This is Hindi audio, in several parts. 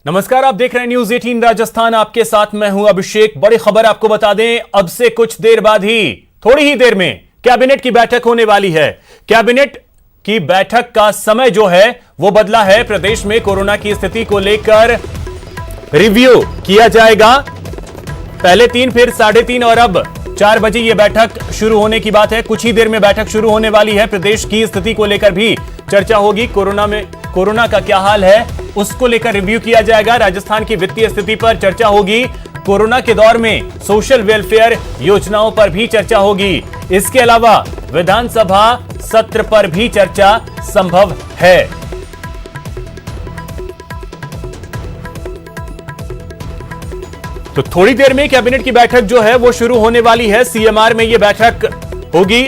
नमस्कार, आप देख रहे हैं न्यूज 18 राजस्थान। आपके साथ मैं हूं अभिषेक। बड़ी खबर आपको बता दें, अब से कुछ देर बाद ही, थोड़ी ही देर में कैबिनेट की बैठक होने वाली है। कैबिनेट की बैठक का समय जो है वो बदला है। प्रदेश में कोरोना की स्थिति को लेकर रिव्यू किया जाएगा। पहले 3, फिर 3:30 और अब 4 बजे यह बैठक शुरू होने की बात है। कुछ ही देर में बैठक शुरू होने वाली है। प्रदेश की स्थिति को लेकर भी चर्चा होगी। कोरोना का क्या हाल है उसको लेकर रिव्यू किया जाएगा। राजस्थान की वित्तीय स्थिति पर चर्चा होगी। कोरोना के दौर में सोशल वेलफेयर योजनाओं पर भी चर्चा होगी। इसके अलावा विधानसभा सत्र पर भी चर्चा संभव है। तो थोड़ी देर में कैबिनेट की बैठक जो है वो शुरू होने वाली है। सीएमआर में यह बैठक होगी।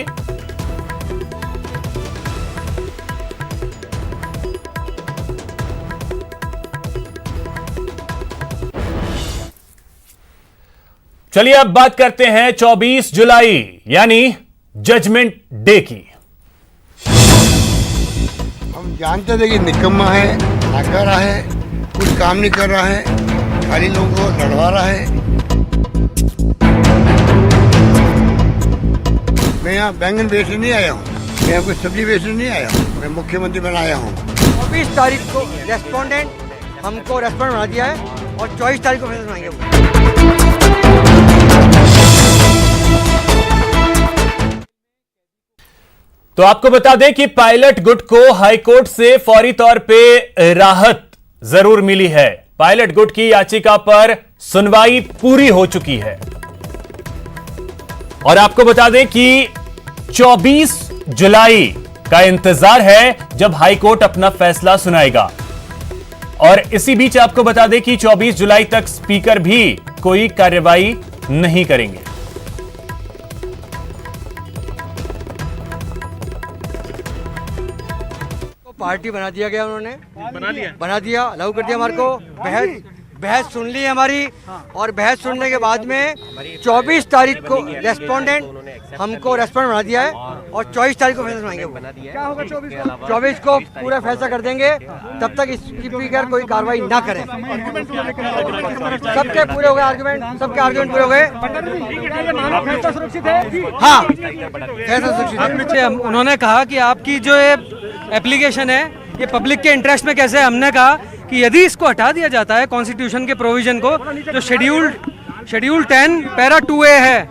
चलिए अब बात करते हैं 24 जुलाई यानी जजमेंट डे की। हम जानते थे कि निकम्मा है, नाकारा है, कुछ काम नहीं कर रहा है, खाली लोगों को लड़वा रहा है। मैं यहाँ बैंगन बेचने नहीं आया हूँ, मैं यहाँ कोई सब्जी बेचने नहीं आया हूँ, मैं मुख्यमंत्री बनाया हूँ। 24 तारीख को रेस्पोंडेंट हमको रेस्पोंडेंट बना दिया है और 24 तारीख को फैसला सुनाएंगे। तो आपको बता दें कि पायलट गुट को हाईकोर्ट से फौरी तौर पे राहत जरूर मिली है। पायलट गुट की याचिका पर सुनवाई पूरी हो चुकी है और आपको बता दें कि 24 जुलाई का इंतजार है जब हाईकोर्ट अपना फैसला सुनाएगा। और इसी बीच आपको बता दें कि 24 जुलाई तक स्पीकर भी कोई कार्रवाई नहीं करेंगे। पार्टी बना दिया गया, उन्होंने बना दिया अलाउ कर दिया हमारे को। बहस सुन ली हमारी और बहस सुनने के बाद में 24 तारीख को रेस्पोंडेंट हमको रेस्पोंडेंट बना दिया है और 24 तारीख को फैसला सुनाएंगे। क्या होगा 24 को पूरा फैसला कर देंगे। तब तक स्पीकर कोई कार्रवाई ना करें। सबके पूरे हो गए आर्गुमेंट, सबके आर्गुमेंट पूरे हो गए। हाँ, फैसला सुरक्षित है। उन्होंने कहा कि आपकी जो एप्लीकेशन है ये पब्लिक के इंटरेस्ट में कैसे है। हमने कहा कि यदि इसको हटा दिया जाता है कॉन्स्टिट्यूशन के प्रोविजन को, जो शेड्यूल 10 पैरा 2A है,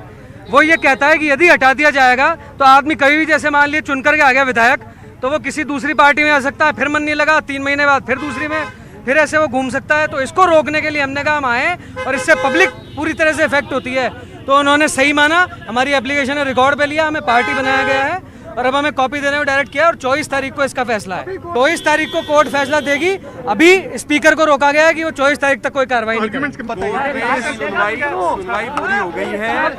वो ये कहता है कि यदि हटा दिया जाएगा तो आदमी कभी भी, जैसे मान लिया चुन करके आ गया विधायक, तो वो किसी दूसरी पार्टी में आ सकता है, फिर मन नहीं लगा 3 महीने बाद फिर दूसरी में, फिर ऐसे वो घूम सकता है। तो इसको रोकने के लिए हमने कहा हम आए और इससे पब्लिक पूरी तरह से इफेक्ट होती है। तो उन्होंने सही माना, हमारी एप्लीकेशन ने रिकॉर्ड पे लिया, हमें पार्टी बनाया गया है और अब हमें कॉपी देने में डायरेक्ट किया और 24 तारीख को इसका फैसला है। 24 तारीख को कोर्ट फैसला देगी। अभी स्पीकर को रोका गया है कि वो 24 तारीख तक कोई कार्रवाई नहीं करेगी। सुनवाई पूरी हो गई है,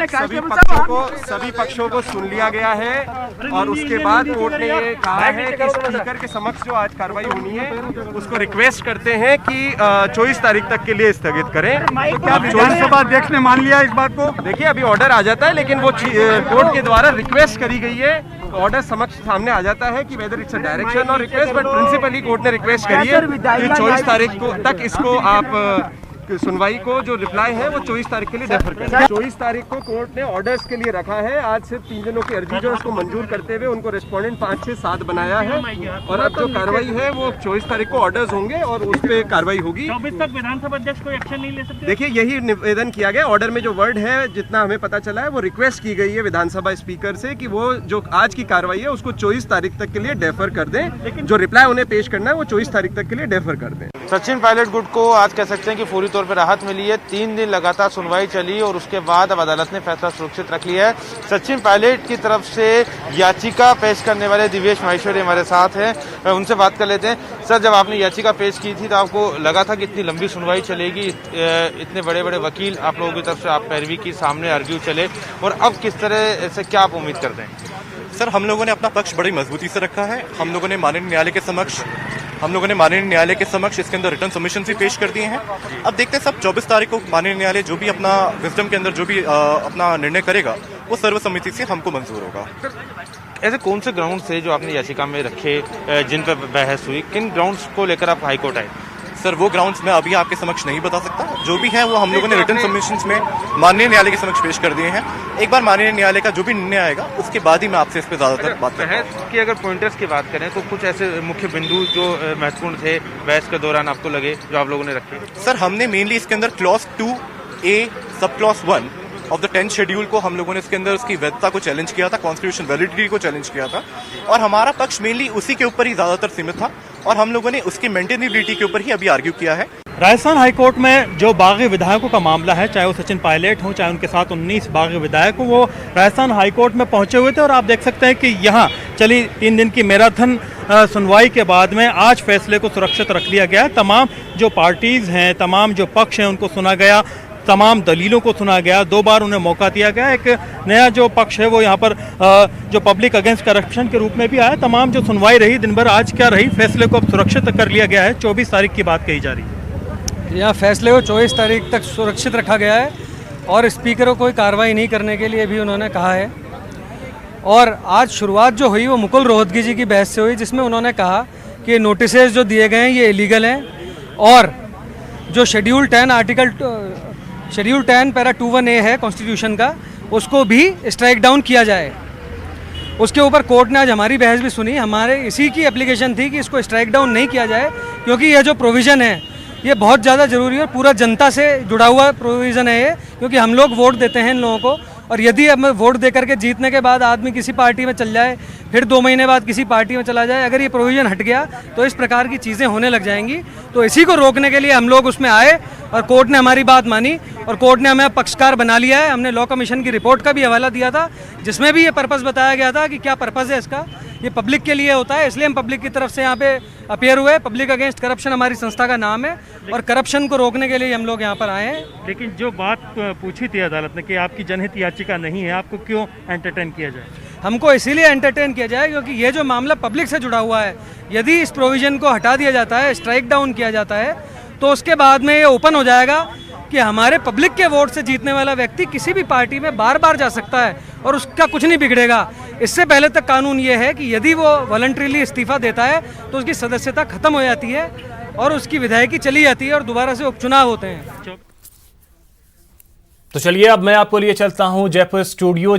सभी पक्षों को सुन लिया गया है और उसके बाद कोर्ट ने ये कहा है कि स्पीकर के समक्ष जो आज कार्रवाई होनी है उसको रिक्वेस्ट करते हैं कि 24 तारीख तक के लिए स्थगित करें। क्या विधानसभा अध्यक्ष ने मान लिया इस बात को? देखिए, अभी ऑर्डर आ जाता है, लेकिन वो कोर्ट के द्वारा रिक्वेस्ट करी गई है, ऑर्डर समक्ष सामने आ जाता है कि वेदर इट्स अ डायरेक्शन और रिक्वेस्ट, बट प्रिंसिपली कोर्ट ने रिक्वेस्ट करी है कि 24 तारीख को तक इसको आप सुनवाई को जो रिप्लाई है वो 24 तारीख के लिए डेफर करें। 24 तारीख को कोर्ट ने ऑर्डर्स के लिए रखा है। आज सिर्फ 3 दिनों की अर्जी जो उसको मंजूर करते हुए उनको रेस्पोंडेंट 5, 6, 7 बनाया है और अब जो कार्रवाई है वो 24 तारीख को ऑर्डर्स होंगे और उस पर कार्रवाई होगी। 24 तक विधानसभा अध्यक्ष कोई एक्शन नहीं ले सकते? देखिए, यही निवेदन किया गया। ऑर्डर में जो वर्ड है, जितना हमें पता चला है, वो रिक्वेस्ट की गई है विधानसभा स्पीकर से कि वो जो आज की कार्रवाई है उसको 24 तारीख तक के लिए डेफर कर दें। जो रिप्लाई उन्हें पेश करना है वो 24 तारीख तक के लिए डेफर कर दें। सचिन पायलट गुट को आज कह सकते हैं कि पूरी तौर पर राहत मिली है। 3 दिन लगातार सुनवाई चली और उसके बाद अब अदालत ने फैसला सुरक्षित रख लिया है। सचिन पायलट की तरफ से याचिका पेश करने वाले दिवेश माहेश्वरी हमारे साथ हैं, उनसे बात कर लेते हैं। सर, जब आपने याचिका पेश की थी तो आपको लगा था कि इतनी लंबी सुनवाई चलेगी, इतने बड़े बड़े वकील आप लोगों की तरफ से आप पैरवी की, सामने आर्ग्यू चले, और अब किस तरह से क्या आप उम्मीद करते हैं? सर, हम लोगों ने अपना पक्ष बड़ी मजबूती से रखा है। हम लोगों ने माननीय न्यायालय के समक्ष इसके अंदर रिटर्न सबमिशन भी पेश कर दिए हैं। अब देखते हैं सब 24 तारीख को माननीय न्यायालय जो भी अपना विजडम के अंदर जो भी अपना निर्णय करेगा वो सर्वसम्मति से हमको मंजूर होगा। ऐसे कौन से ग्राउंड से जो आपने याचिका में रखे जिन पर बहस हुई, किन ग्राउंड्स को लेकर आप हाईकोर्ट आए? सर वो ग्राउंड्स मैं अभी आपके समक्ष नहीं बता सकता, जो भी है वो हम लोगों ने रिटर्न सबमिशंस में माननीय न्यायालय के समक्ष पेश कर दिए हैं। एक बार माननीय न्यायालय का जो भी निर्णय आएगा उसके बाद ही मैं आपसे इस पर ज्यादातर बात करूंगा। बहस की अगर पॉइंटर्स की बात करें तो कुछ ऐसे मुख्य बिंदु जो महत्वपूर्ण थे बहस के दौरान आपको लगे, जो आप लोगों ने रखे? सर हमने मेनली इसके अंदर clause 2A sub clause 1 of the 10th schedule को हम लोगों ने इसके अंदर उसकी वैधता को चैलेंज किया था, कॉन्स्टिट्यूशन वैलिडिटी को चैलेंज किया था, और हमारा पक्ष मेनली उसी के ऊपर ही ज्यादातर सीमित था और हम लोगों ने उसकी मेंटेनेबिलिटी के ऊपर ही अभी आर्ग्यू किया है। राजस्थान हाईकोर्ट में जो बागी विधायकों का मामला है, चाहे वो सचिन पायलट हो, चाहे उनके साथ 19 बागी विधायक हो, वो राजस्थान हाईकोर्ट में पहुंचे हुए थे और आप देख सकते हैं कि यहाँ चली 3 दिन की मैराथन सुनवाई के बाद में आज फैसले को सुरक्षित रख लिया गया। तमाम जो पार्टीज हैं, तमाम जो पक्ष हैं, उनको सुना गया, तमाम दलीलों को सुना गया, 2 बार उन्हें मौका दिया गया। एक नया जो पक्ष है वो यहाँ पर जो पब्लिक अगेंस्ट करप्शन के रूप में भी आया। तमाम जो सुनवाई रही दिन भर आज क्या रही, फैसले को अब सुरक्षित कर लिया गया है। 24 तारीख की बात कही जा रही है। यहाँ फैसले को 24 तारीख तक सुरक्षित रखा गया है और स्पीकर को कोई कार्रवाई नहीं करने के लिए भी उन्होंने कहा है। और आज शुरुआत जो हुई वो मुकुल रोहतगी जी की बहस से हुई, जिसमें उन्होंने कहा कि नोटिसेज जो दिए गए हैं ये इलीगल हैं और जो शेड्यूल 10 पैरा 21A है कॉन्स्टिट्यूशन का, उसको भी स्ट्राइक डाउन किया जाए। उसके ऊपर कोर्ट ने आज हमारी बहस भी सुनी। हमारे इसी की एप्लीकेशन थी कि इसको स्ट्राइक डाउन नहीं किया जाए, क्योंकि यह जो प्रोविज़न है ये बहुत ज़्यादा ज़रूरी है। पूरा जनता से जुड़ा हुआ प्रोविज़न है ये, क्योंकि हम लोग वोट देते हैं इन लोगों को, और यदि अब वोट दे करके जीतने के बाद आदमी किसी पार्टी में चल जाए, फिर 2 महीने बाद किसी पार्टी में चला जाए, अगर ये प्रोविज़न हट गया तो इस प्रकार की चीज़ें होने लग जाएंगी। तो इसी को रोकने के लिए हम लोग उसमें आए और कोर्ट ने हमारी बात मानी और कोर्ट ने हमें पक्षकार बना लिया है। हमने लॉ कमीशन की रिपोर्ट का भी हवाला दिया था, जिसमें भी ये पर्पज़ बताया गया था कि क्या पर्पज़ है इसका। ये पब्लिक के लिए होता है, इसलिए हम पब्लिक की तरफ से यहाँ पे अपीयर हुए। पब्लिक अगेंस्ट करप्शन हमारी संस्था का नाम है और करप्शन को रोकने के लिए हम लोग यहाँ पर आए हैं। लेकिन जो बात पूछी थी अदालत ने कि आपकी जनहित याचिका नहीं है, आपको क्यों एंटरटेन किया जाए? हमको इसीलिए एंटरटेन किया जाए क्योंकि ये जो मामला पब्लिक से जुड़ा हुआ है, यदि इस प्रोविज़न को हटा दिया जाता है, स्ट्राइक डाउन किया जाता है, तो उसके बाद में ये ओपन हो जाएगा कि हमारे पब्लिक के वोट से जीतने वाला व्यक्ति किसी भी पार्टी में बार बार जा सकता है और उसका कुछ नहीं बिगड़ेगा। इससे पहले तक कानून ये है कि यदि वो वॉलंटरीली इस्तीफा देता है तो उसकी सदस्यता खत्म हो जाती है और उसकी विधायकी चली जाती है और दोबारा से उपचुनाव होते हैं। तो चलिए अब मैं आपको लिए चलता हूं जयपुर स्टूडियो।